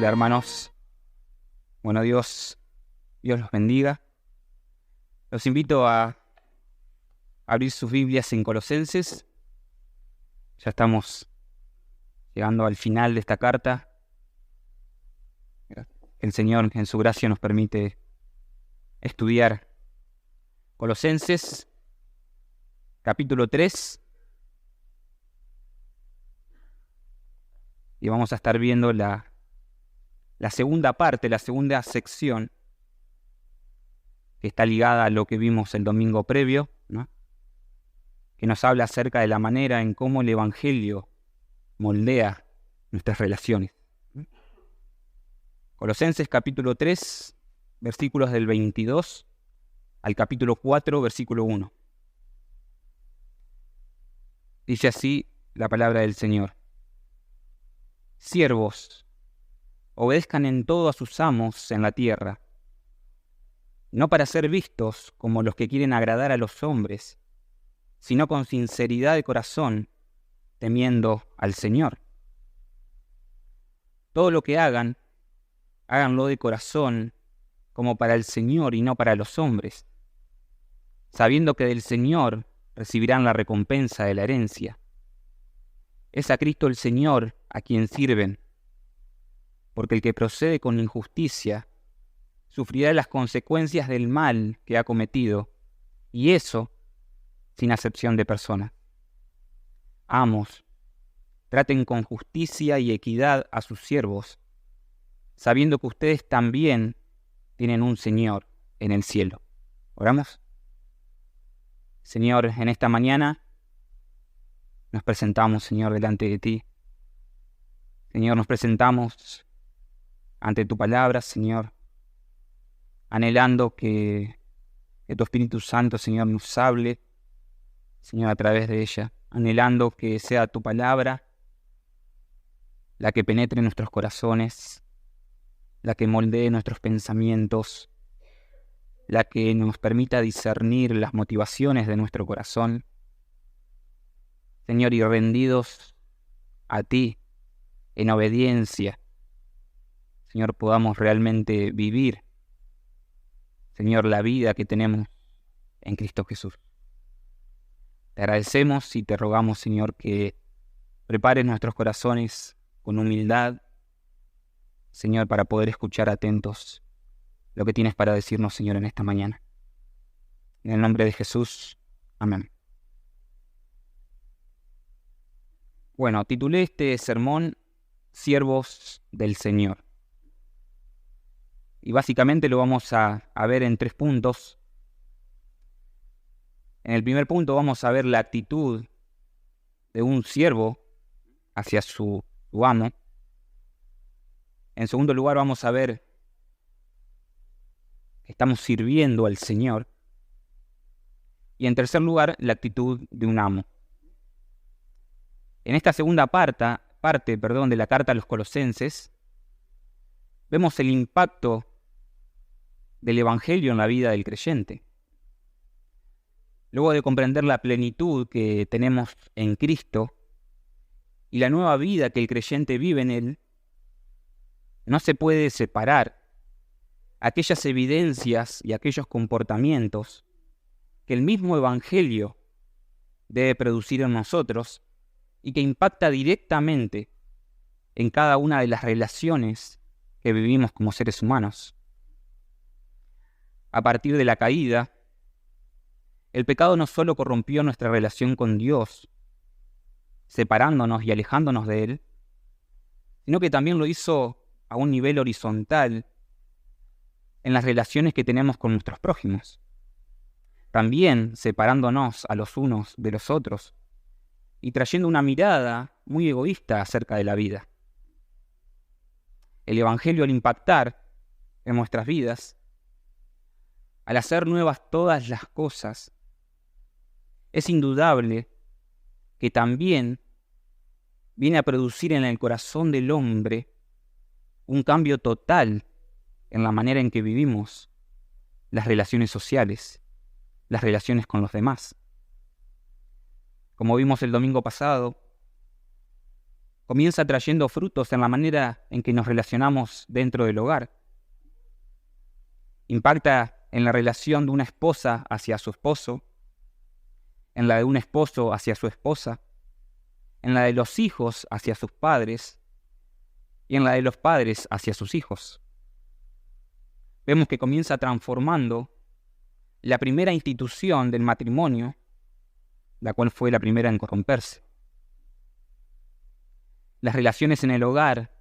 Hola hermanos, bueno Dios los bendiga. Los invito a abrir sus Biblias en Colosenses. Ya estamos llegando al final de esta carta. El Señor en su gracia nos permite estudiar Colosenses, capítulo 3. Y vamos a estar viendo la segunda parte, la segunda sección, que está ligada a lo que vimos el domingo previo, ¿no? Que nos habla acerca de la manera en cómo el Evangelio moldea nuestras relaciones. Colosenses capítulo 3, versículos del 22 al capítulo 4, versículo 1. Dice así la palabra del Señor. Siervos, obedezcan en todo a sus amos en la tierra, no para ser vistos como los que quieren agradar a los hombres, sino con sinceridad de corazón, temiendo al Señor. Todo lo que hagan, háganlo de corazón, como para el Señor y no para los hombres, sabiendo que del Señor recibirán la recompensa de la herencia. Es a Cristo el Señor a quien sirven, porque el que procede con injusticia sufrirá las consecuencias del mal que ha cometido, y eso sin acepción de personas. Amos, traten con justicia y equidad a sus siervos, sabiendo que ustedes también tienen un Señor en el cielo. ¿Oramos? Señor, en esta mañana nos presentamos, Señor, delante de ti. Señor, nos presentamos ante tu palabra, Señor, anhelando que tu Espíritu Santo, Señor, nos hable, Señor, a través de ella, anhelando que sea tu palabra la que penetre nuestros corazones, la que moldee nuestros pensamientos, la que nos permita discernir las motivaciones de nuestro corazón. Señor, y rendidos a ti, en obediencia, Señor, podamos realmente vivir, Señor, la vida que tenemos en Cristo Jesús. Te agradecemos y te rogamos, Señor, que prepares nuestros corazones con humildad, Señor, para poder escuchar atentos lo que tienes para decirnos, Señor, en esta mañana. En el nombre de Jesús, amén. Bueno, titulé este sermón Siervos del Señor. Y básicamente lo vamos a ver en 3 puntos. En el primer punto vamos a ver la actitud de un siervo hacia su amo. En segundo lugar vamos a ver que estamos sirviendo al Señor. Y en tercer lugar, la actitud de un amo. En esta segunda parte de la carta a los Colosenses, vemos el impacto del Evangelio en la vida del creyente. Luego de comprender la plenitud que tenemos en Cristo y la nueva vida que el creyente vive en Él, no se puede separar aquellas evidencias y aquellos comportamientos que el mismo Evangelio debe producir en nosotros y que impacta directamente en cada una de las relaciones que vivimos como seres humanos. A partir de la caída, el pecado no solo corrompió nuestra relación con Dios, separándonos y alejándonos de Él, sino que también lo hizo a un nivel horizontal en las relaciones que tenemos con nuestros prójimos, también separándonos a los unos de los otros y trayendo una mirada muy egoísta acerca de la vida. El Evangelio, al impactar en nuestras vidas, al hacer nuevas todas las cosas, es indudable que también viene a producir en el corazón del hombre un cambio total en la manera en que vivimos las relaciones sociales, las relaciones con los demás. Como vimos el domingo pasado, comienza trayendo frutos en la manera en que nos relacionamos dentro del hogar. Impacta en la relación de una esposa hacia su esposo, en la de un esposo hacia su esposa, en la de los hijos hacia sus padres y en la de los padres hacia sus hijos. Vemos que comienza transformando la primera institución del matrimonio, la cual fue la primera en corromperse. Las relaciones en el hogar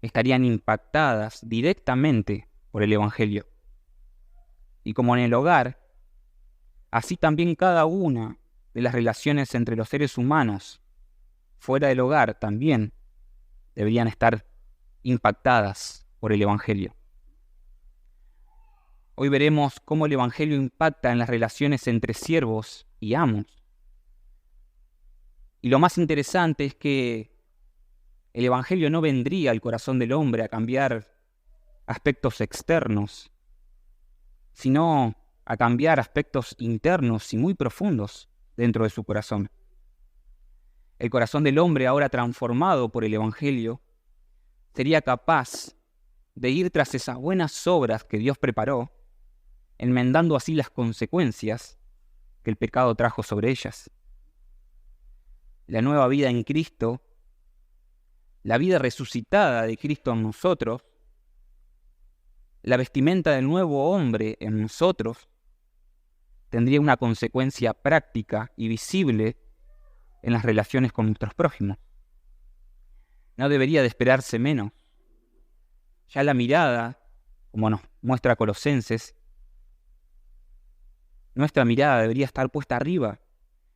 estarían impactadas directamente por el Evangelio. Y como en el hogar, así también cada una de las relaciones entre los seres humanos fuera del hogar también deberían estar impactadas por el Evangelio. Hoy veremos cómo el Evangelio impacta en las relaciones entre siervos y amos. Y lo más interesante es que el Evangelio no vendría al corazón del hombre a cambiar aspectos externos, sino a cambiar aspectos internos y muy profundos dentro de su corazón. El corazón del hombre, ahora transformado por el Evangelio, sería capaz de ir tras esas buenas obras que Dios preparó, enmendando así las consecuencias que el pecado trajo sobre ellas. La nueva vida en Cristo, la vida resucitada de Cristo en nosotros, la vestimenta del nuevo hombre en nosotros, tendría una consecuencia práctica y visible en las relaciones con nuestros prójimos. No debería de esperarse menos. Ya la mirada, como nos muestra Colosenses, nuestra mirada debería estar puesta arriba,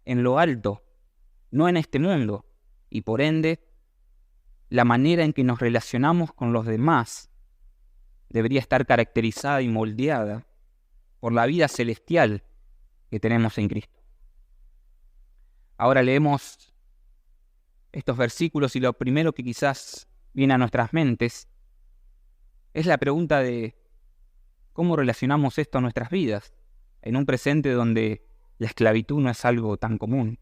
en lo alto, no en este mundo, y por ende, la manera en que nos relacionamos con los demás debería estar caracterizada y moldeada por la vida celestial que tenemos en Cristo. Ahora leemos estos versículos y lo primero que quizás viene a nuestras mentes es la pregunta de cómo relacionamos esto a nuestras vidas, en un presente donde la esclavitud no es algo tan común.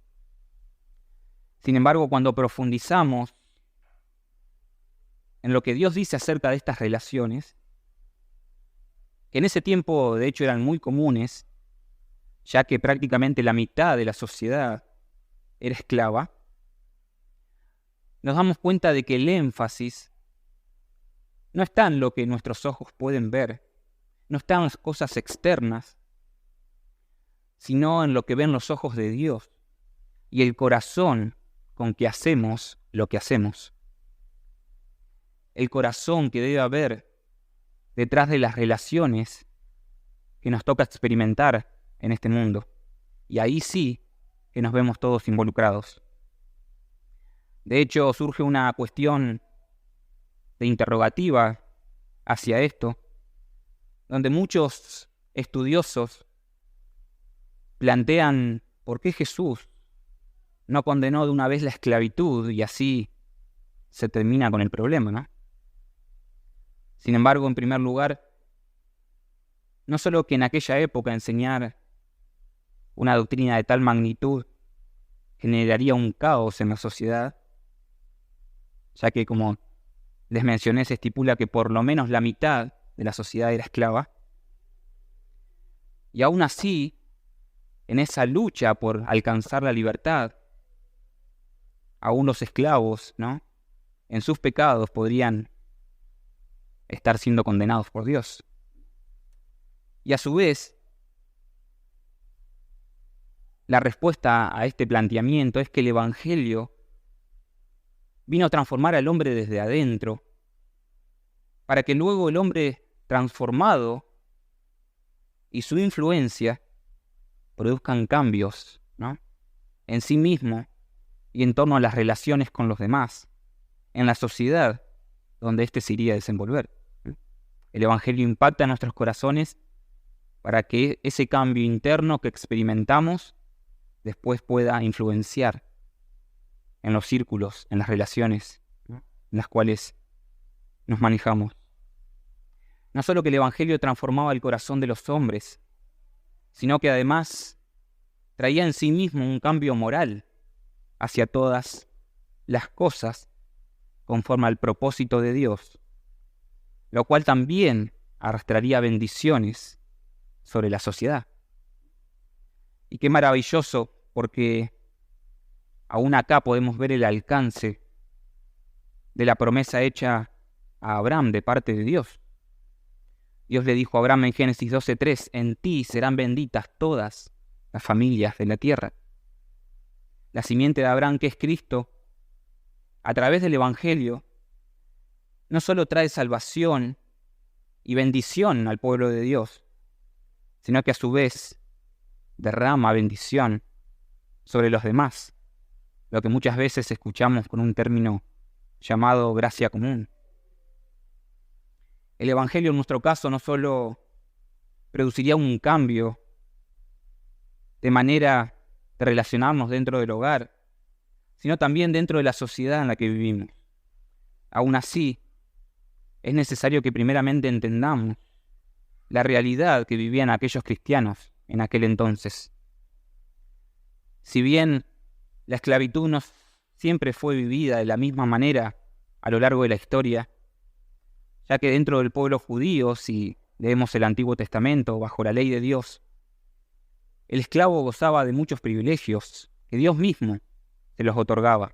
Sin embargo, cuando profundizamos en lo que Dios dice acerca de estas relaciones, que en ese tiempo de hecho eran muy comunes, ya que prácticamente la mitad de la sociedad era esclava, nos damos cuenta de que el énfasis no está en lo que nuestros ojos pueden ver, no está en las cosas externas, sino en lo que ven los ojos de Dios y el corazón con que hacemos lo que hacemos. El corazón que debe haber detrás de las relaciones que nos toca experimentar en este mundo. Y ahí sí que nos vemos todos involucrados. De hecho, surge una cuestión de interrogativa hacia esto, donde muchos estudiosos plantean por qué Jesús no condenó de una vez la esclavitud y así se termina con el problema, ¿no? Sin embargo, en primer lugar, no solo que en aquella época enseñar una doctrina de tal magnitud generaría un caos en la sociedad, ya que, como les mencioné, se estipula que por lo menos la mitad de la sociedad era esclava, y aún así, en esa lucha por alcanzar la libertad, aún los esclavos, ¿no?, en sus pecados podrían estar siendo condenados por Dios. Y a su vez, la respuesta a este planteamiento es que el Evangelio vino a transformar al hombre desde adentro, para que luego el hombre transformado y su influencia produzcan cambios, ¿no?, en sí mismo y en torno a las relaciones con los demás, en la sociedad donde éste se iría a desenvolver. El Evangelio impacta en nuestros corazones para que ese cambio interno que experimentamos después pueda influenciar en los círculos, en las relaciones, ¿no?, en las cuales nos manejamos. No solo que el Evangelio transformaba el corazón de los hombres, sino que además traía en sí mismo un cambio moral hacia todas las cosas conforme al propósito de Dios, lo cual también arrastraría bendiciones sobre la sociedad. Y qué maravilloso, porque aún acá podemos ver el alcance de la promesa hecha a Abraham de parte de Dios. Dios le dijo a Abraham en Génesis 12:3, en ti serán benditas todas las familias de la tierra. La simiente de Abraham, que es Cristo, a través del Evangelio, no solo trae salvación y bendición al pueblo de Dios, sino que a su vez derrama bendición sobre los demás, lo que muchas veces escuchamos con un término llamado gracia común. El Evangelio en nuestro caso no solo produciría un cambio de manera de relacionarnos dentro del hogar, sino también dentro de la sociedad en la que vivimos. Aún así, es necesario que primeramente entendamos la realidad que vivían aquellos cristianos en aquel entonces. Si bien la esclavitud no siempre fue vivida de la misma manera a lo largo de la historia, ya que dentro del pueblo judío, si leemos el Antiguo Testamento, bajo la ley de Dios, el esclavo gozaba de muchos privilegios que Dios mismo se los otorgaba.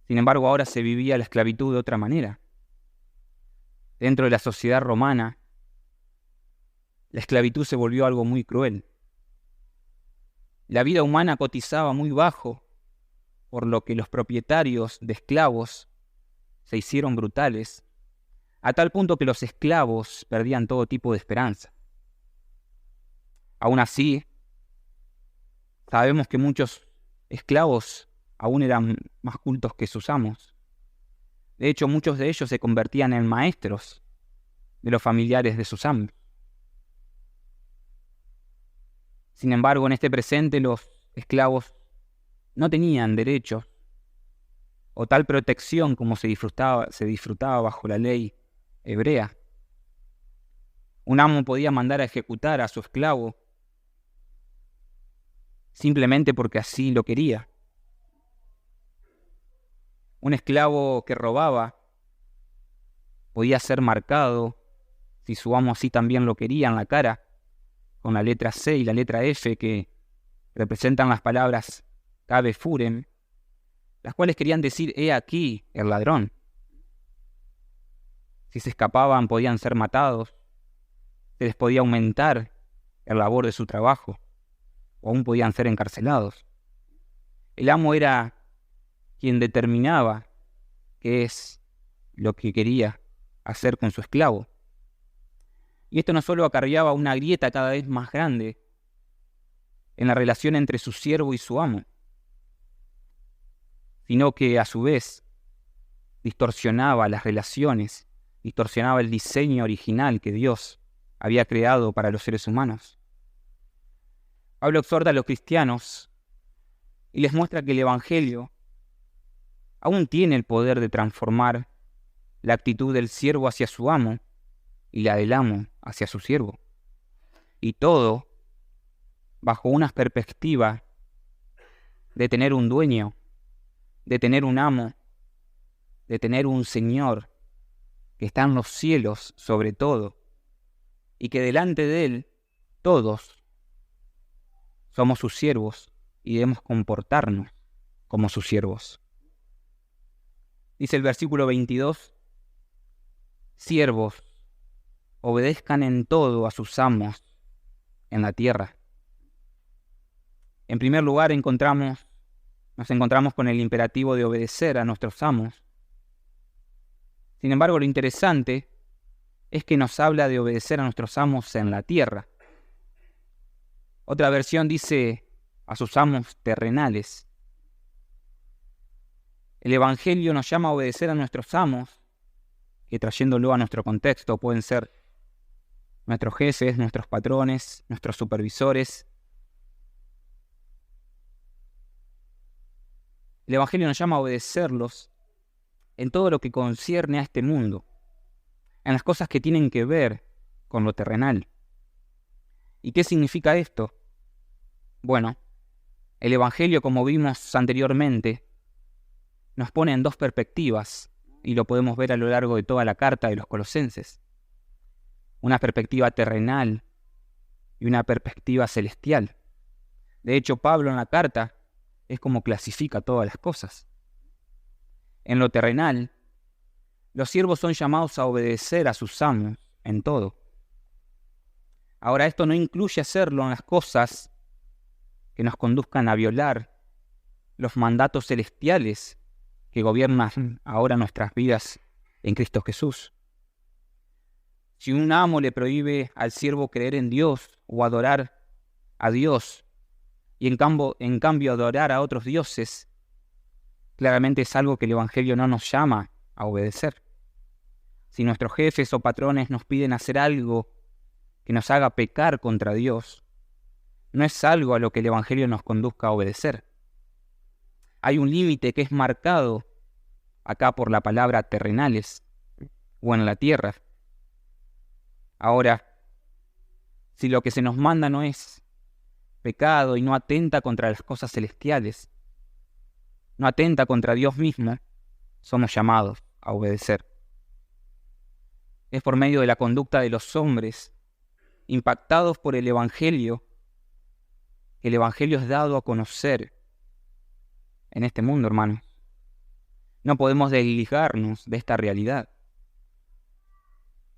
Sin embargo, ahora se vivía la esclavitud de otra manera. Dentro de la sociedad romana, la esclavitud se volvió algo muy cruel. La vida humana cotizaba muy bajo, por lo que los propietarios de esclavos se hicieron brutales, a tal punto que los esclavos perdían todo tipo de esperanza. Aún así, sabemos que muchos esclavos aún eran más cultos que sus amos. De hecho, muchos de ellos se convertían en maestros de los familiares de sus amos. Sin embargo, en este presente los esclavos no tenían derechos o tal protección como se disfrutaba bajo la ley hebrea. Un amo podía mandar a ejecutar a su esclavo simplemente porque así lo quería. Un esclavo que robaba podía ser marcado, si su amo así también lo quería, en la cara, con la letra C y la letra F, que representan las palabras cabe furem, las cuales querían decir he aquí el ladrón. Si se escapaban podían ser matados, se les podía aumentar el labor de su trabajo, o aún podían ser encarcelados. El amo era quien determinaba qué es lo que quería hacer con su esclavo. Y esto no solo acarreaba una grieta cada vez más grande en la relación entre su siervo y su amo, sino que a su vez distorsionaba las relaciones, distorsionaba el diseño original que Dios había creado para los seres humanos. Pablo exhorta a los cristianos y les muestra que el Evangelio aún tiene el poder de transformar la actitud del siervo hacia su amo y la del amo hacia su siervo. Y todo bajo una perspectiva de tener un dueño, de tener un amo, de tener un Señor que está en los cielos sobre todo, y que delante de Él todos somos sus siervos y debemos comportarnos como sus siervos. Dice el versículo 22, siervos, obedezcan en todo a sus amos en la tierra. En primer lugar, nos encontramos con el imperativo de obedecer a nuestros amos. Sin embargo, lo interesante es que nos habla de obedecer a nuestros amos en la tierra. Otra versión dice a sus amos terrenales. El Evangelio nos llama a obedecer a nuestros amos, que trayéndolo a nuestro contexto pueden ser nuestros jefes, nuestros patrones, nuestros supervisores. El Evangelio nos llama a obedecerlos en todo lo que concierne a este mundo, en las cosas que tienen que ver con lo terrenal. ¿Y qué significa esto? Bueno, el Evangelio, como vimos anteriormente, nos pone en dos perspectivas, y lo podemos ver a lo largo de toda la carta de los Colosenses. Una perspectiva terrenal y una perspectiva celestial. De hecho, Pablo en la carta es como clasifica todas las cosas. En lo terrenal, los siervos son llamados a obedecer a sus amos en todo. Ahora, esto no incluye hacerlo en las cosas que nos conduzcan a violar los mandatos celestiales que gobiernan ahora nuestras vidas en Cristo Jesús. Si un amo le prohíbe al siervo creer en Dios o adorar a Dios, y en cambio adorar a otros dioses, claramente es algo que el Evangelio no nos llama a obedecer. Si nuestros jefes o patrones nos piden hacer algo que nos haga pecar contra Dios, no es algo a lo que el Evangelio nos conduzca a obedecer. Hay un límite que es marcado acá por la palabra terrenales o en la tierra. Ahora, si lo que se nos manda no es pecado y no atenta contra las cosas celestiales, no atenta contra Dios mismo, somos llamados a obedecer. Es por medio de la conducta de los hombres, impactados por el Evangelio, que el Evangelio es dado a conocer en este mundo, hermanos. No podemos desligarnos de esta realidad.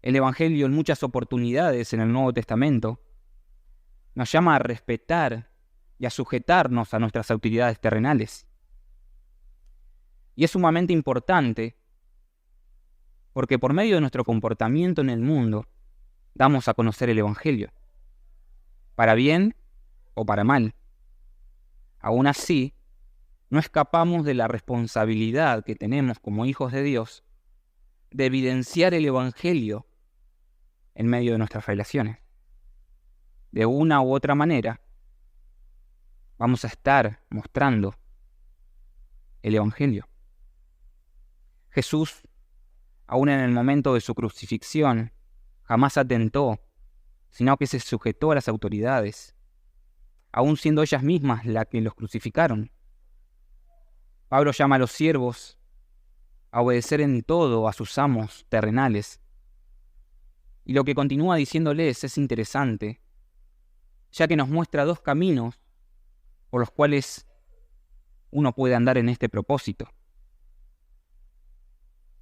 El Evangelio en muchas oportunidades en el Nuevo Testamento nos llama a respetar y a sujetarnos a nuestras autoridades terrenales. Y es sumamente importante porque por medio de nuestro comportamiento en el mundo damos a conocer el Evangelio, para bien o para mal. Aún así, no escapamos de la responsabilidad que tenemos como hijos de Dios de evidenciar el Evangelio en medio de nuestras relaciones. De una u otra manera, vamos a estar mostrando el Evangelio. Jesús, aún en el momento de su crucifixión, jamás atentó, sino que se sujetó a las autoridades, aún siendo ellas mismas las que los crucificaron. Pablo llama a los siervos a obedecer en todo a sus amos terrenales. Y lo que continúa diciéndoles es interesante, ya que nos muestra dos caminos por los cuales uno puede andar en este propósito.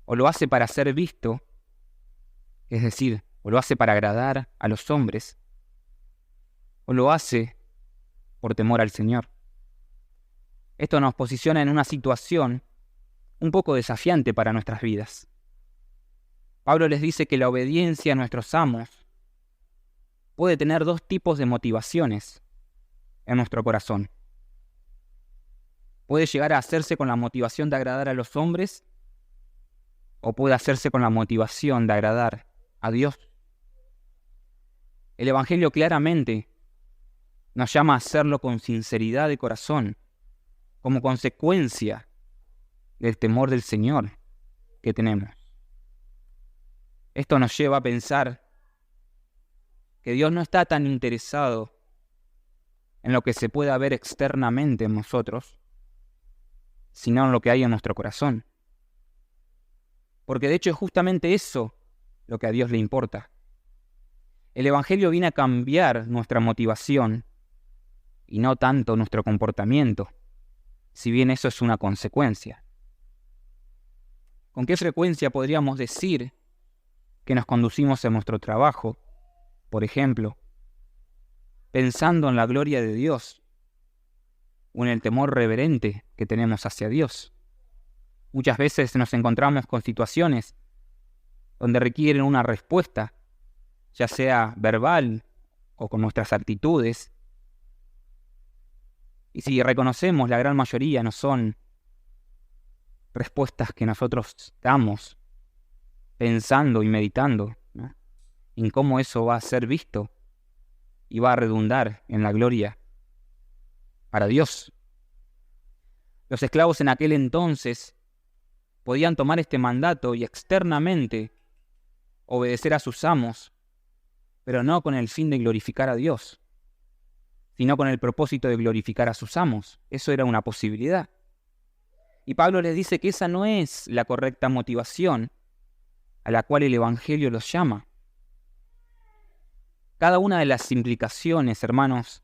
O lo hace para ser visto, es decir, o lo hace para agradar a los hombres, o lo hace por temor al Señor. Esto nos posiciona en una situación un poco desafiante para nuestras vidas. Pablo les dice que la obediencia a nuestros amos puede tener dos tipos de motivaciones en nuestro corazón. Puede llegar a hacerse con la motivación de agradar a los hombres o puede hacerse con la motivación de agradar a Dios. El Evangelio claramente nos llama a hacerlo con sinceridad de corazón, como consecuencia del temor del Señor que tenemos. Esto nos lleva a pensar que Dios no está tan interesado en lo que se pueda ver externamente en nosotros, sino en lo que hay en nuestro corazón. Porque de hecho es justamente eso lo que a Dios le importa. El Evangelio viene a cambiar nuestra motivación y no tanto nuestro comportamiento, si bien eso es una consecuencia. ¿Con qué frecuencia podríamos decir que nos conducimos en nuestro trabajo, por ejemplo, pensando en la gloria de Dios o en el temor reverente que tenemos hacia Dios? Muchas veces nos encontramos con situaciones donde requieren una respuesta, ya sea verbal o con nuestras actitudes. Y si reconocemos, la gran mayoría no son respuestas que nosotros damos pensando y meditando, ¿no?, en cómo eso va a ser visto y va a redundar en la gloria para Dios. Los esclavos en aquel entonces podían tomar este mandato y externamente obedecer a sus amos, pero no con el fin de glorificar a Dios, sino con el propósito de glorificar a sus amos. Eso era una posibilidad. Y Pablo les dice que esa no es la correcta motivación a la cual el Evangelio los llama. Cada una de las implicaciones, hermanos,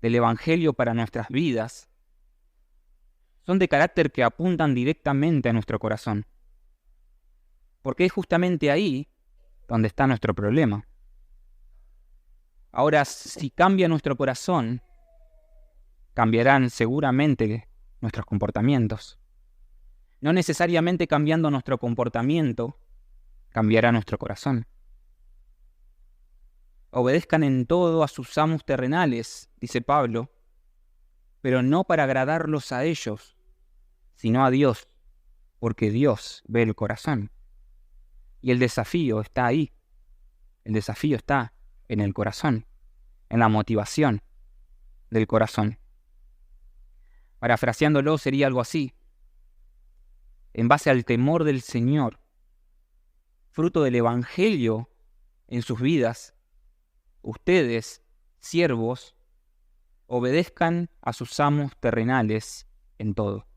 del Evangelio para nuestras vidas son de carácter que apuntan directamente a nuestro corazón. Porque es justamente ahí donde está nuestro problema. Ahora, si cambia nuestro corazón, cambiarán seguramente nuestros comportamientos. No necesariamente cambiando nuestro comportamiento, cambiará nuestro corazón. Obedezcan en todo a sus amos terrenales, dice Pablo, pero no para agradarlos a ellos, sino a Dios, porque Dios ve el corazón. Y el desafío está ahí. El desafío está en el corazón, en la motivación del corazón. Parafraseándolo sería algo así. En base al temor del Señor, fruto del Evangelio en sus vidas, ustedes, siervos, obedezcan a sus amos terrenales en todo.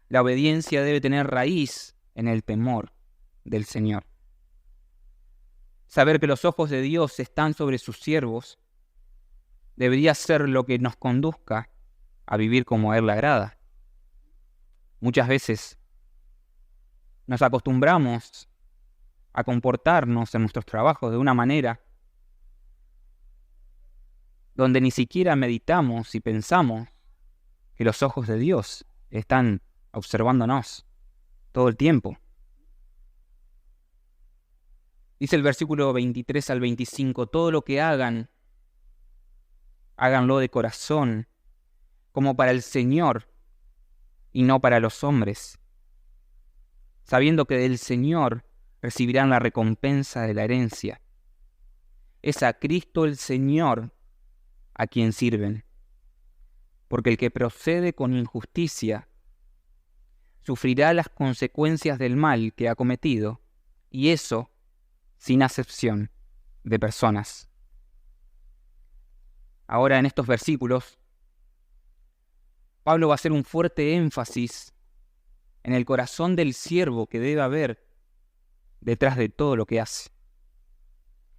La obediencia debe tener raíz en el temor del Señor. Saber que los ojos de Dios están sobre sus siervos debería ser lo que nos conduzca a vivir como a Él le agrada. Muchas veces nos acostumbramos a comportarnos en nuestros trabajos de una manera donde ni siquiera meditamos y pensamos que los ojos de Dios están observándonos todo el tiempo. Dice el versículo 23 al 25, todo lo que hagan, háganlo de corazón, como para el Señor y no para los hombres, sabiendo que del Señor recibirán la recompensa de la herencia. Es a Cristo el Señor a quien sirven, porque el que procede con injusticia sufrirá las consecuencias del mal que ha cometido, y eso sin acepción de personas. Ahora en estos versículos, Pablo va a hacer un fuerte énfasis en el corazón del siervo que debe haber detrás de todo lo que hace.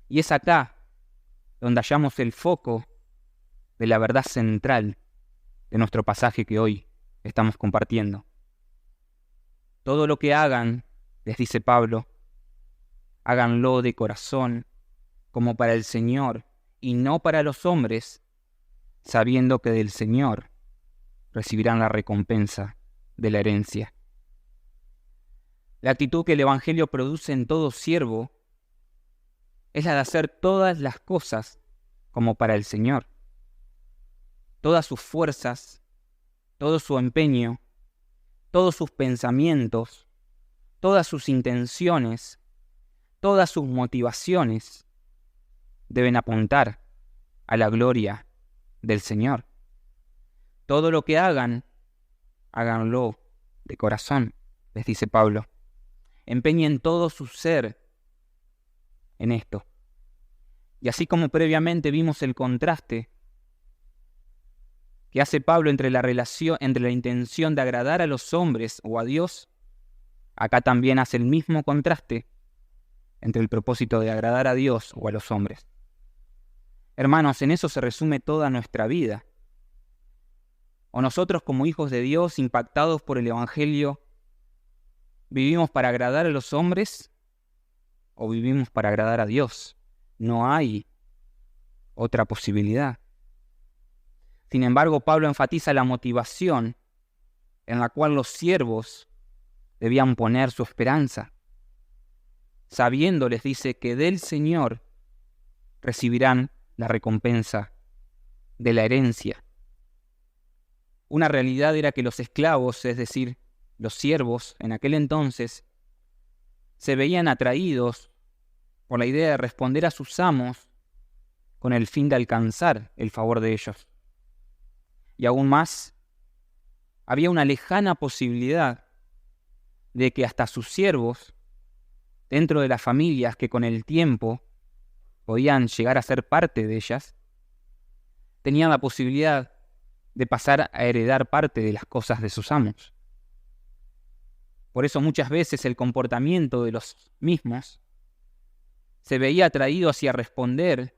Y es acá donde hallamos el foco de la verdad central de nuestro pasaje que hoy estamos compartiendo. Todo lo que hagan, les dice Pablo, háganlo de corazón, como para el Señor y no para los hombres, sabiendo que del Señor recibirán la recompensa de la herencia. La actitud que el Evangelio produce en todo siervo es la de hacer todas las cosas como para el Señor. Todas sus fuerzas, todo su empeño, todos sus pensamientos, todas sus intenciones, todas sus motivaciones deben apuntar a la gloria del Señor. Todo lo que hagan, háganlo de corazón, les dice Pablo. Empeñen todo su ser en esto. Y así como previamente vimos el contraste que hace Pablo entre la intención de agradar a los hombres o a Dios, acá también hace el mismo contraste entre el propósito de agradar a Dios o a los hombres. Hermanos, en eso se resume toda nuestra vida. O nosotros como hijos de Dios, impactados por el Evangelio, ¿vivimos para agradar a los hombres o vivimos para agradar a Dios? No hay otra posibilidad. Sin embargo, Pablo enfatiza la motivación en la cual los siervos debían poner su esperanza, sabiendo, les dice, que del Señor recibirán la recompensa de la herencia. Una realidad era que los esclavos, es decir, los siervos en aquel entonces, se veían atraídos por la idea de responder a sus amos con el fin de alcanzar el favor de ellos. Y aún más, había una lejana posibilidad de que hasta sus siervos, dentro de las familias que con el tiempo podían llegar a ser parte de ellas, tenían la posibilidad de pasar a heredar parte de las cosas de sus amos. Por eso muchas veces el comportamiento de los mismos se veía atraído hacia responder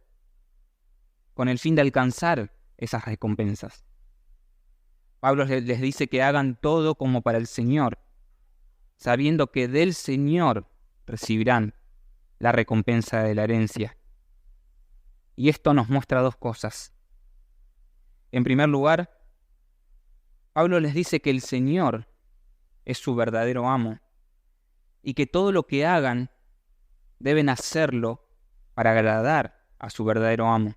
con el fin de alcanzar esas recompensas. Pablo les dice que hagan todo como para el Señor, sabiendo que del Señor recibirán la recompensa de la herencia. Y esto nos muestra dos cosas. En primer lugar, Pablo les dice que el Señor es su verdadero amo y que todo lo que hagan deben hacerlo para agradar a su verdadero amo.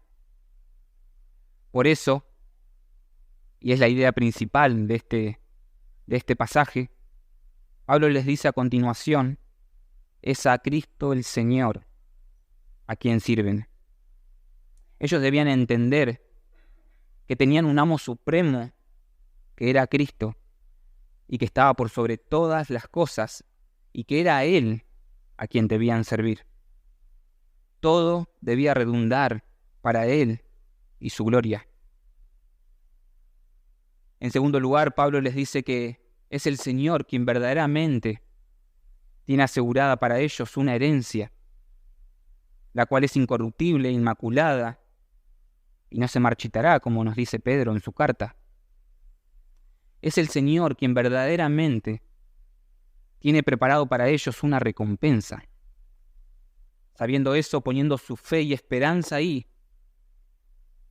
Por eso, y es la idea principal de este pasaje, Pablo les dice a continuación, es a Cristo el Señor a quien sirven. Ellos debían entender que tenían un amo supremo, que era Cristo, y que estaba por sobre todas las cosas, y que era a Él a quien debían servir. Todo debía redundar para Él y su gloria. En segundo lugar, Pablo les dice que es el Señor quien verdaderamente tiene asegurada para ellos una herencia, la cual es incorruptible, inmaculada, y no se marchitará, como nos dice Pedro en su carta. Es el Señor quien verdaderamente tiene preparado para ellos una recompensa. Sabiendo eso, poniendo su fe y esperanza ahí,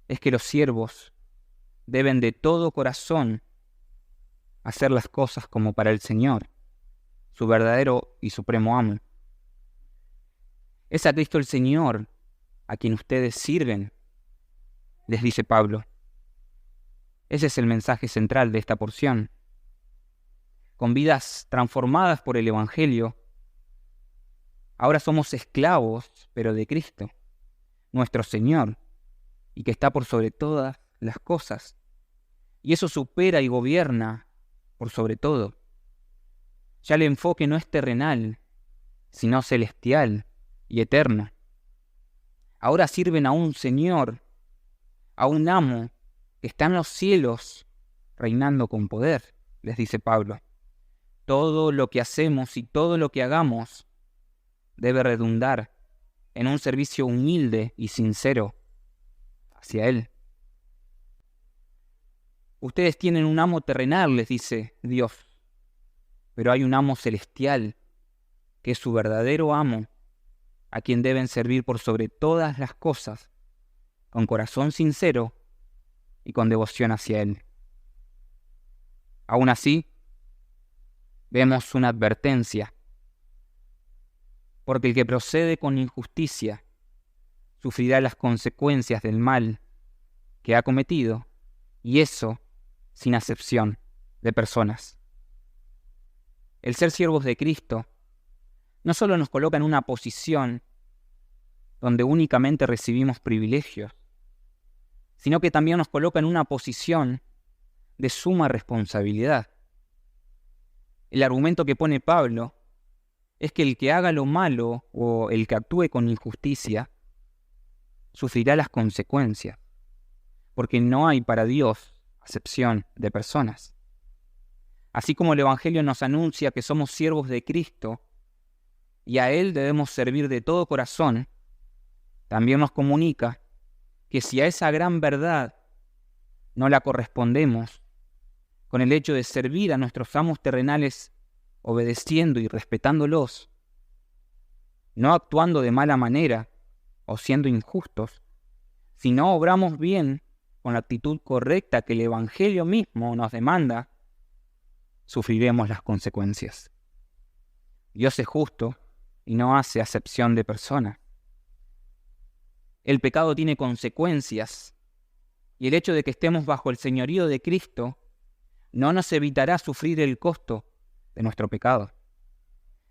es que los siervos deben de todo corazón hacer las cosas como para el Señor, su verdadero y supremo amo. Es a Cristo el Señor a quien ustedes sirven, les dice Pablo. Ese es el mensaje central de esta porción. Con vidas transformadas por el Evangelio, ahora somos esclavos, pero de Cristo, nuestro Señor, y que está por sobre todas las cosas. Y eso supera y gobierna por sobre todo. Ya el enfoque no es terrenal, sino celestial y eterno. Ahora sirven a un Señor, a un amo que está en los cielos, reinando con poder, les dice Pablo. Todo lo que hacemos y todo lo que hagamos debe redundar en un servicio humilde y sincero hacia Él. Ustedes tienen un amo terrenal, les dice Dios, pero hay un amo celestial, que es su verdadero amo, a quien deben servir por sobre todas las cosas, con corazón sincero y con devoción hacia Él. Aún así, vemos una advertencia, porque el que procede con injusticia sufrirá las consecuencias del mal que ha cometido, y eso sin acepción de personas. El ser siervos de Cristo no solo nos coloca en una posición donde únicamente recibimos privilegios, sino que también nos coloca en una posición de suma responsabilidad. El argumento que pone Pablo es que el que haga lo malo o el que actúe con injusticia sufrirá las consecuencias, porque no hay para Dios acepción de personas. Así como el Evangelio nos anuncia que somos siervos de Cristo y a Él debemos servir de todo corazón, también nos comunica que si a esa gran verdad no la correspondemos con el hecho de servir a nuestros amos terrenales obedeciendo y respetándolos, no actuando de mala manera o siendo injustos, si no obramos bien con la actitud correcta que el Evangelio mismo nos demanda, sufriremos las consecuencias. Dios es justo y no hace acepción de personas. El pecado tiene consecuencias y el hecho de que estemos bajo el señorío de Cristo no nos evitará sufrir el costo de nuestro pecado.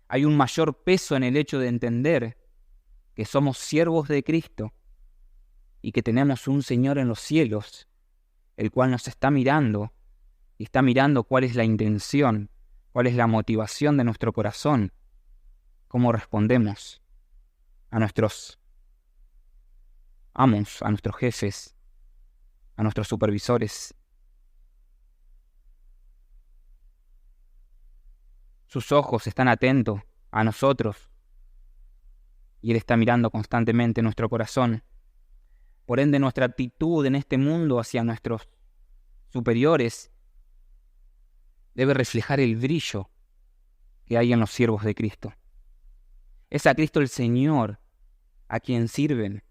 Hay un mayor peso en el hecho de entender que somos siervos de Cristo y que tenemos un Señor en los cielos, el cual nos está mirando y está mirando cuál es la intención, cuál es la motivación de nuestro corazón, cómo respondemos a nuestros amos, a nuestros jefes, a nuestros supervisores. Sus ojos están atentos a nosotros y Él está mirando constantemente nuestro corazón. Por ende, nuestra actitud en este mundo hacia nuestros superiores debe reflejar el brillo que hay en los siervos de Cristo. Es a Cristo el Señor a quien sirven.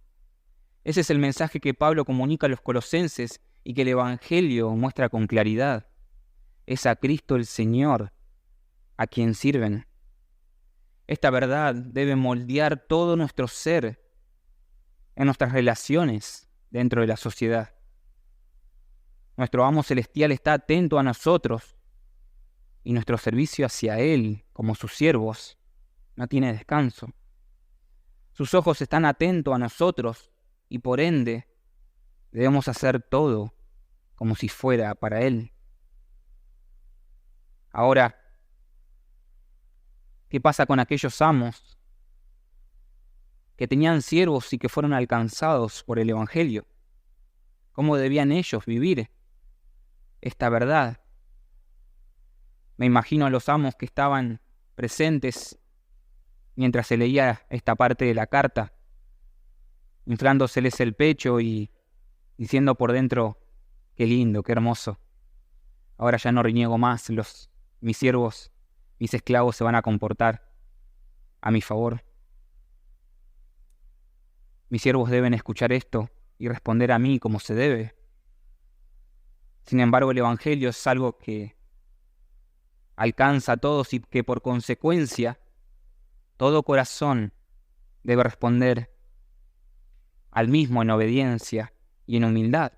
Ese es el mensaje que Pablo comunica a los colosenses y que el Evangelio muestra con claridad. Es a Cristo el Señor a quien sirven. Esta verdad debe moldear todo nuestro ser en nuestras relaciones dentro de la sociedad. Nuestro amo celestial está atento a nosotros y nuestro servicio hacia Él, como sus siervos, no tiene descanso. Sus ojos están atentos a nosotros y por ende debemos hacer todo como si fuera para Él. Ahora, ¿qué pasa con aquellos amos que tenían siervos y que fueron alcanzados por el Evangelio? ¿Cómo debían ellos vivir esta verdad? Me imagino a los amos que estaban presentes mientras se leía esta parte de la carta, inflándoseles el pecho y diciendo por dentro, qué lindo, qué hermoso. Ahora ya no reniego más, mis siervos, mis esclavos se van a comportar a mi favor. Mis siervos deben escuchar esto y responder a mí como se debe. Sin embargo, el Evangelio es algo que alcanza a todos y que por consecuencia todo corazón debe responder al mismo en obediencia y en humildad.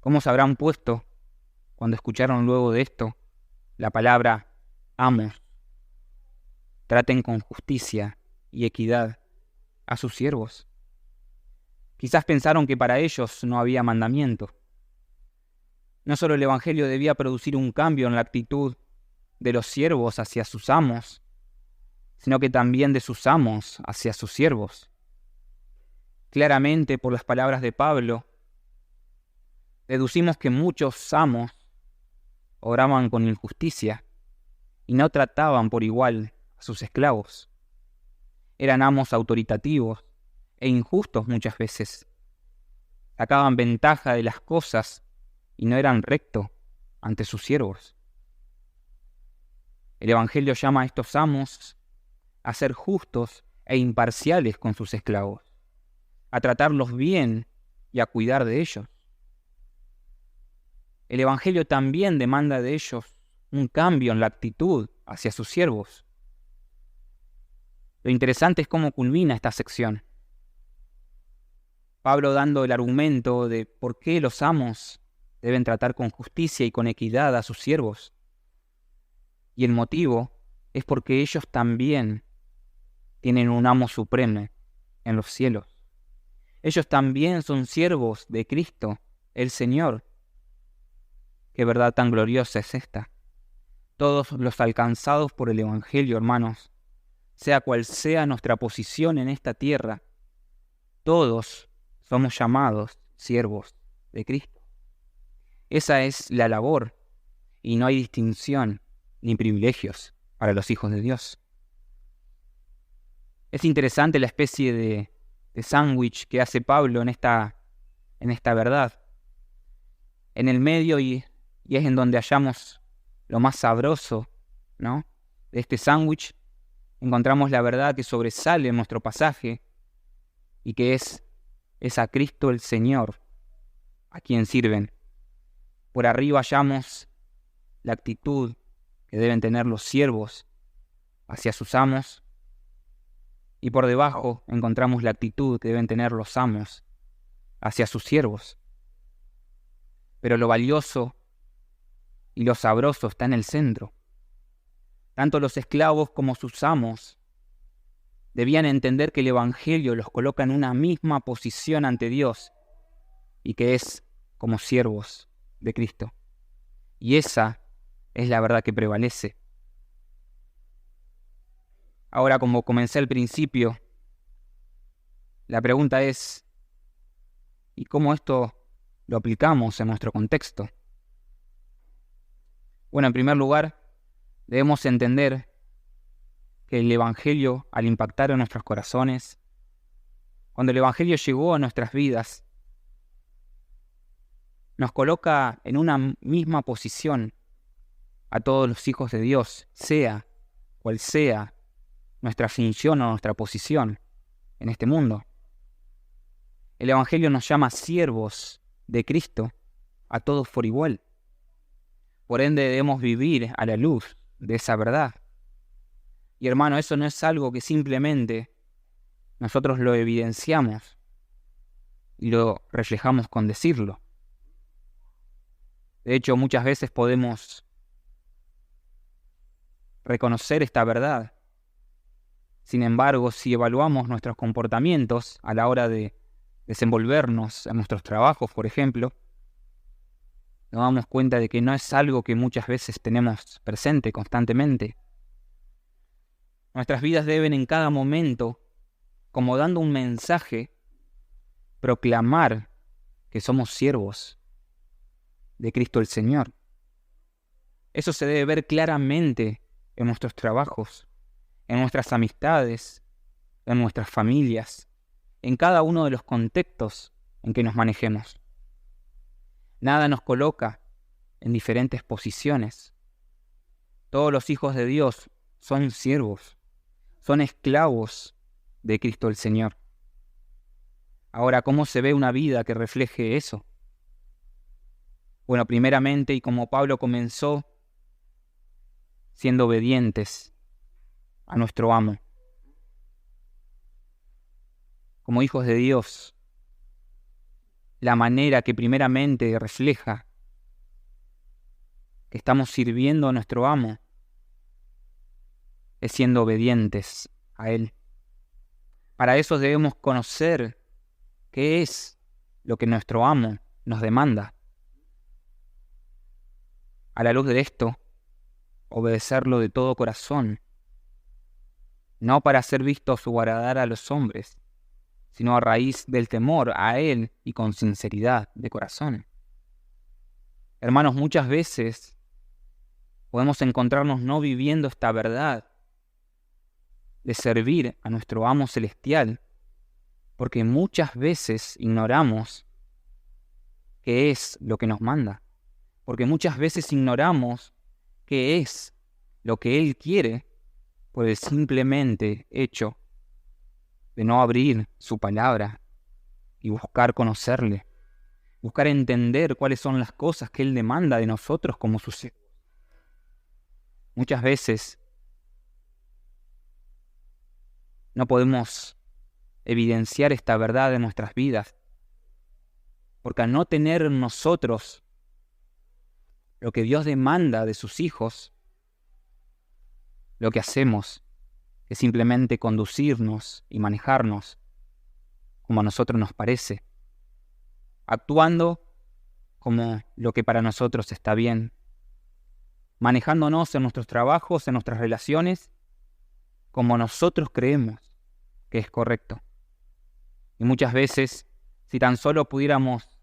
¿Cómo se habrán puesto cuando escucharon luego de esto la palabra amos? Traten con justicia y equidad a sus siervos. Quizás pensaron que para ellos no había mandamiento. No solo el Evangelio debía producir un cambio en la actitud de los siervos hacia sus amos, sino que también de sus amos hacia sus siervos. Claramente, por las palabras de Pablo, deducimos que muchos amos obraban con injusticia y no trataban por igual a sus esclavos. Eran amos autoritativos e injustos muchas veces. Sacaban ventaja de las cosas y no eran rectos ante sus siervos. El Evangelio llama a estos amos a ser justos e imparciales con sus esclavos, a tratarlos bien y a cuidar de ellos. El Evangelio también demanda de ellos un cambio en la actitud hacia sus siervos. Lo interesante es cómo culmina esta sección. Pablo dando el argumento de por qué los amos deben tratar con justicia y con equidad a sus siervos. Y el motivo es porque ellos también tienen un amo supremo en los cielos. Ellos también son siervos de Cristo, el Señor. Qué verdad tan gloriosa es esta. Todos los alcanzados por el Evangelio, hermanos, sea cual sea nuestra posición en esta tierra, todos somos llamados siervos de Cristo. Esa es la labor y no hay distinción ni privilegios para los hijos de Dios. Es interesante la especie de sándwich que hace Pablo en esta verdad. En el medio y es en donde hallamos lo más sabroso, ¿no?, de este sándwich, encontramos la verdad que sobresale en nuestro pasaje y que es a Cristo el Señor a quien sirven. Por arriba hallamos la actitud que deben tener los siervos hacia sus amos y por debajo encontramos la actitud que deben tener los amos hacia sus siervos. Pero lo valioso y lo sabroso está en el centro. Tanto los esclavos como sus amos debían entender que el Evangelio los coloca en una misma posición ante Dios y que es como siervos de Cristo. Y esa es la verdad que prevalece. Ahora, como comencé al principio, la pregunta es, ¿y cómo esto lo aplicamos en nuestro contexto? Bueno, en primer lugar, Debemos entender que el Evangelio, al impactar en nuestros corazones, cuando el Evangelio llegó a nuestras vidas, nos coloca en una misma posición a todos los hijos de Dios, sea cual sea nuestra función o nuestra posición en este mundo. El Evangelio nos llama siervos de Cristo a todos por igual. Por ende debemos vivir a la luz de esa verdad. Y hermano, eso no es algo que simplemente nosotros lo evidenciamos y lo reflejamos con decirlo. De hecho, muchas veces podemos reconocer esta verdad. Sin embargo, si evaluamos nuestros comportamientos a la hora de desenvolvernos en nuestros trabajos, por ejemplo, nos damos cuenta de que no es algo que muchas veces tenemos presente constantemente. Nuestras vidas deben en cada momento, como dando un mensaje, proclamar que somos siervos de Cristo el Señor. Eso se debe ver claramente en nuestros trabajos, en nuestras amistades, en nuestras familias, en cada uno de los contextos en que nos manejemos. Nada nos coloca en diferentes posiciones. Todos los hijos de Dios son siervos, son esclavos de Cristo el Señor. Ahora, ¿cómo se ve una vida que refleje eso? Bueno, primeramente, y como Pablo comenzó, siendo obedientes a nuestro amo. Como hijos de Dios, la manera que primeramente refleja que estamos sirviendo a nuestro amo es siendo obedientes a Él. Para eso debemos conocer qué es lo que nuestro amo nos demanda. A la luz de esto, obedecerlo de todo corazón, no para ser vistos o agradar a los hombres, sino a raíz del temor a Él y con sinceridad de corazón. Hermanos, muchas veces podemos encontrarnos no viviendo esta verdad de servir a nuestro amo celestial, porque muchas veces ignoramos qué es lo que nos manda, porque muchas veces ignoramos qué es lo que Él quiere por el simplemente hecho de no abrir su palabra y buscar conocerle, buscar entender cuáles son las cosas que Él demanda de nosotros como sus hijos. Muchas veces no podemos evidenciar esta verdad en nuestras vidas, porque al no tener en nosotros lo que Dios demanda de sus hijos, lo que hacemos es simplemente conducirnos y manejarnos como a nosotros nos parece, actuando como lo que para nosotros está bien, manejándonos en nuestros trabajos, en nuestras relaciones, como nosotros creemos que es correcto. Y muchas veces, si tan solo pudiéramos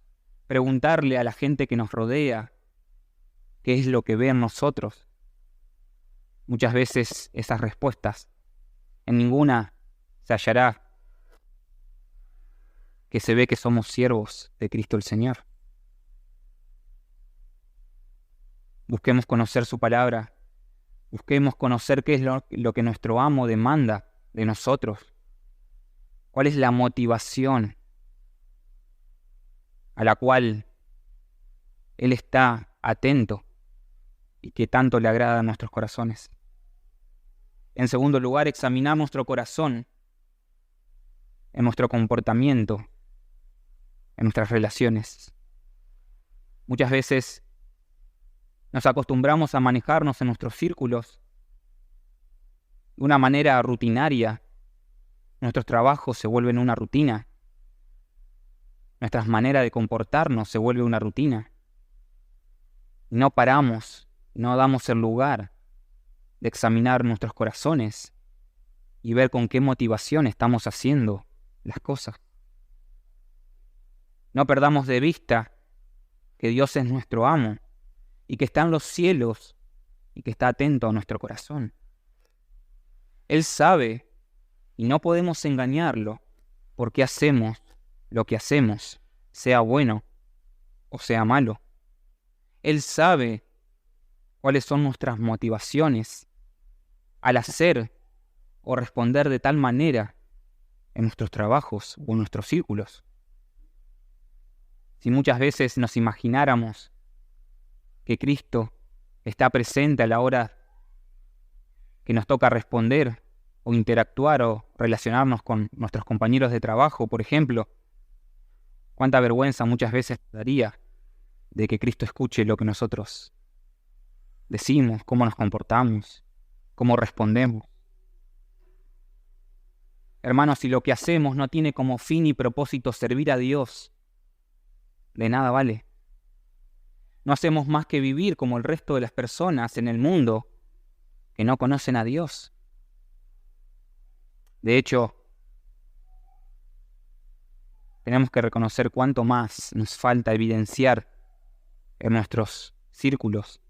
preguntarle a la gente que nos rodea qué es lo que ve en nosotros, muchas veces esas respuestas, en ninguna se hallará que se ve que somos siervos de Cristo el Señor. Busquemos conocer su palabra, busquemos conocer qué es lo que nuestro amo demanda de nosotros, cuál es la motivación a la cual Él está atento y que tanto le agrada a nuestros corazones. En segundo lugar, examinar nuestro corazón en nuestro comportamiento, en nuestras relaciones. Muchas veces nos acostumbramos a manejarnos en nuestros círculos de una manera rutinaria. Nuestros trabajos se vuelven una rutina. Nuestras maneras de comportarnos se vuelve una rutina. No paramos, no damos el lugar de examinar nuestros corazones y ver con qué motivación estamos haciendo las cosas. No perdamos de vista que Dios es nuestro amo y que está en los cielos y que está atento a nuestro corazón. Él sabe y no podemos engañarlo porque hacemos lo que hacemos, sea bueno o sea malo. Él sabe cuáles son nuestras motivaciones al hacer o responder de tal manera en nuestros trabajos o en nuestros círculos. Si muchas veces nos imagináramos que Cristo está presente a la hora que nos toca responder o interactuar o relacionarnos con nuestros compañeros de trabajo, por ejemplo, cuánta vergüenza muchas veces daría de que Cristo escuche lo que nosotros decimos, cómo nos comportamos, cómo respondemos. Hermanos, si lo que hacemos no tiene como fin y propósito servir a Dios, de nada vale. No hacemos más que vivir como el resto de las personas en el mundo que no conocen a Dios. De hecho, tenemos que reconocer cuánto más nos falta evidenciar en nuestros círculos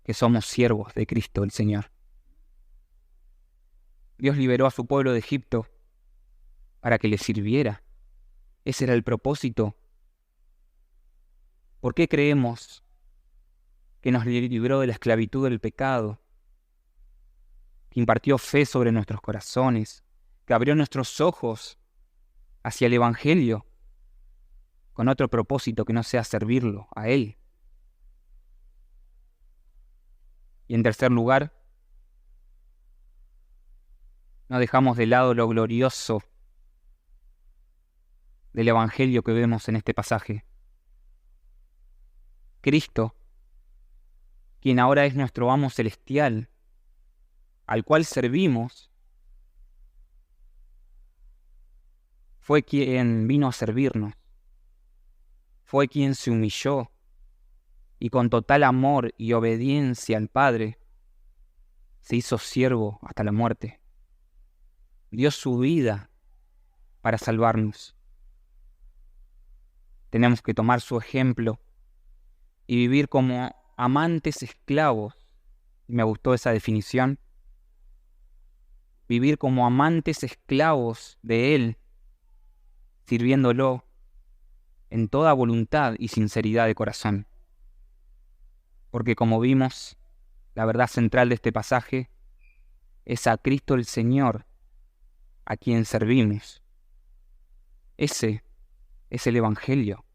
que somos siervos de Cristo el Señor. Dios liberó a su pueblo de Egipto para que le sirviera. Ese era el propósito. ¿Por qué creemos que nos libró de la esclavitud del pecado? Que impartió fe sobre nuestros corazones, que abrió nuestros ojos hacia el Evangelio con otro propósito que no sea servirlo a Él. Y en tercer lugar, no dejamos de lado lo glorioso del Evangelio que vemos en este pasaje. Cristo, quien ahora es nuestro amo celestial, al cual servimos, fue quien vino a servirnos, fue quien se humilló y con total amor y obediencia al Padre se hizo siervo hasta la muerte. Dio su vida para salvarnos. Tenemos que tomar su ejemplo y vivir como amantes esclavos. Me gustó esa definición. Vivir como amantes esclavos de Él, sirviéndolo en toda voluntad y sinceridad de corazón. Porque como vimos, la verdad central de este pasaje es a Cristo el Señor, a quien servimos. Ese es el Evangelio.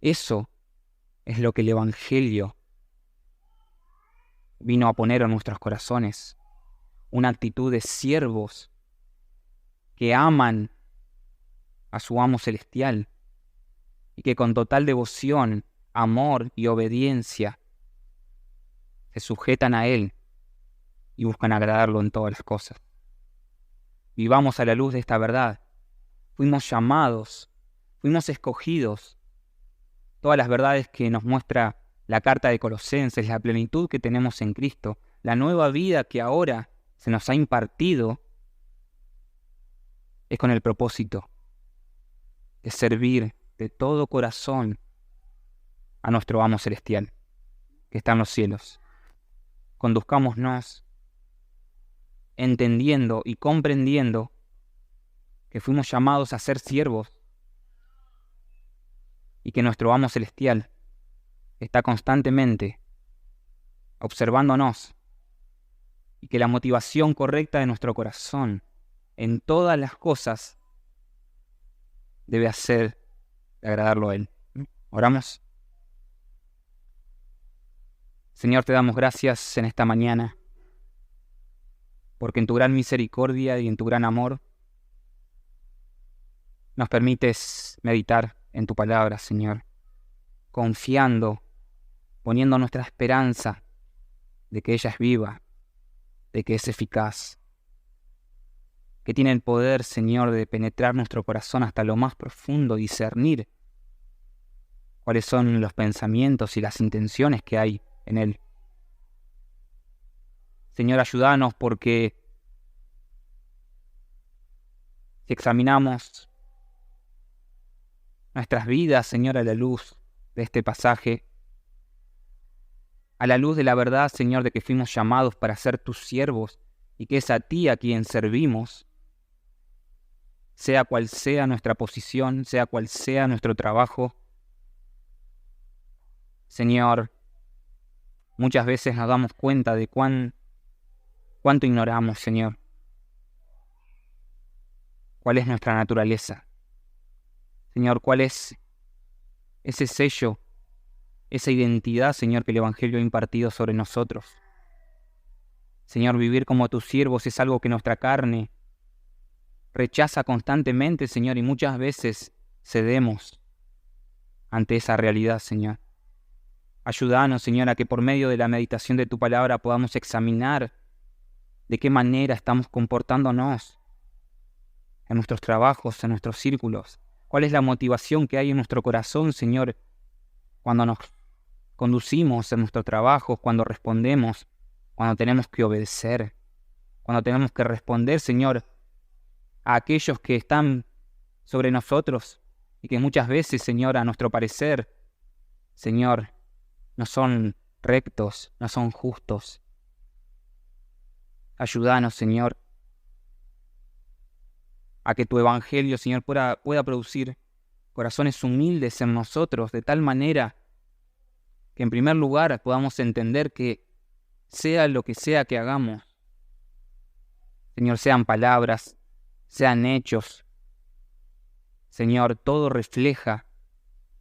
Eso es lo que el Evangelio vino a poner en nuestros corazones. Una actitud de siervos que aman a su amo celestial y que con total devoción, amor y obediencia se sujetan a Él y buscan agradarlo en todas las cosas. Vivamos a la luz de esta verdad. Fuimos llamados, fuimos escogidos. Todas las verdades que nos muestra la carta de Colosenses, la plenitud que tenemos en Cristo, la nueva vida que ahora se nos ha impartido, es con el propósito de servir de todo corazón a nuestro amo celestial, que está en los cielos. Conduzcámonos entendiendo y comprendiendo que fuimos llamados a ser siervos y que nuestro amo celestial está constantemente observándonos y que la motivación correcta de nuestro corazón en todas las cosas debe hacer de agradarlo a Él. ¿Oramos? Señor, te damos gracias en esta mañana, porque en tu gran misericordia y en tu gran amor nos permites meditar en tu palabra, Señor, confiando, poniendo nuestra esperanza de que ella es viva, de que es eficaz, que tiene el poder, Señor, de penetrar nuestro corazón hasta lo más profundo, discernir cuáles son los pensamientos y las intenciones que hay en Él. Señor, ayúdanos porque si examinamos nuestras vidas, Señor, a la luz de este pasaje, a la luz de la verdad, Señor, de que fuimos llamados para ser tus siervos y que es a ti a quien servimos, sea cual sea nuestra posición, sea cual sea nuestro trabajo. Señor, muchas veces nos damos cuenta de cuánto ignoramos, Señor. ¿Cuál es nuestra naturaleza? Señor, ¿cuál es ese sello, esa identidad, Señor, que el Evangelio ha impartido sobre nosotros? Señor, vivir como tus siervos es algo que nuestra carne rechaza constantemente, Señor, y muchas veces cedemos ante esa realidad, Señor. Ayúdanos, Señor, a que por medio de la meditación de tu palabra podamos examinar de qué manera estamos comportándonos en nuestros trabajos, en nuestros círculos. ¿Cuál es la motivación que hay en nuestro corazón, Señor, cuando nos conducimos en nuestros trabajos, cuando respondemos, cuando tenemos que obedecer, cuando tenemos que responder, Señor, a aquellos que están sobre nosotros y que muchas veces, Señor, a nuestro parecer, Señor, no son rectos, no son justos? Ayúdanos, Señor, a que tu Evangelio, Señor, pueda producir corazones humildes en nosotros, de tal manera que en primer lugar podamos entender que sea lo que sea que hagamos, Señor, sean palabras, sean hechos, Señor, todo refleja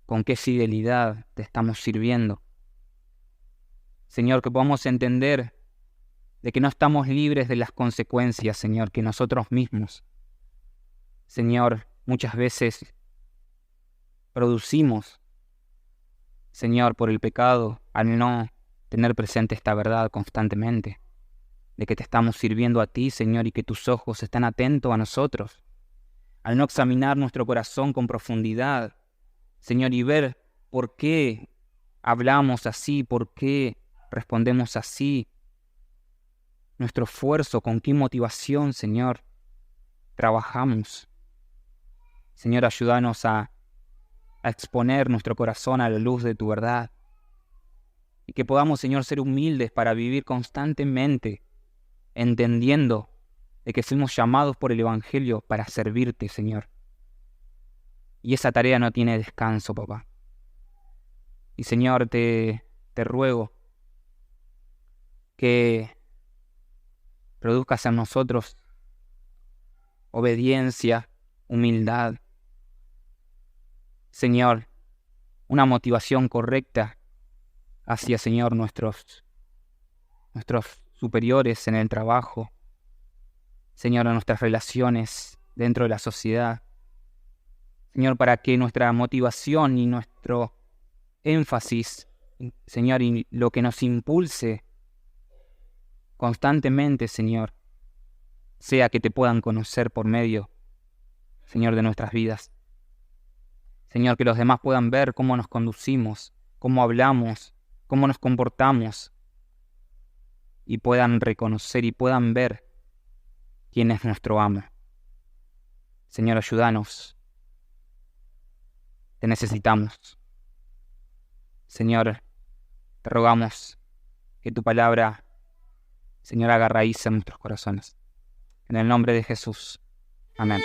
con qué fidelidad te estamos sirviendo. Señor, que podamos entender de que no estamos libres de las consecuencias, Señor, que nosotros mismos, Señor, muchas veces producimos, Señor, por el pecado, al no tener presente esta verdad constantemente, de que te estamos sirviendo a ti, Señor, y que tus ojos están atentos a nosotros, al no examinar nuestro corazón con profundidad, Señor, y ver por qué hablamos así, por qué respondemos así, nuestro esfuerzo, con qué motivación, Señor, trabajamos. Señor, ayúdanos a exponer nuestro corazón a la luz de tu verdad y que podamos, Señor, ser humildes para vivir constantemente entendiendo de que fuimos llamados por el Evangelio para servirte, Señor. Y esa tarea no tiene descanso, papá. Y, Señor, te ruego que produzcas en nosotros obediencia, humildad, Señor, una motivación correcta hacia, Señor, nuestros superiores en el trabajo, Señor, en nuestras relaciones dentro de la sociedad. Señor, para que nuestra motivación y nuestro énfasis, Señor, y lo que nos impulse constantemente, Señor, sea que te puedan conocer por medio, Señor, de nuestras vidas. Señor, que los demás puedan ver cómo nos conducimos, cómo hablamos, cómo nos comportamos, y puedan reconocer y puedan ver quién es nuestro amo. Señor, ayúdanos. Te necesitamos. Señor, te rogamos que tu palabra, Señor, haga raíz en nuestros corazones. En el nombre de Jesús. Amén.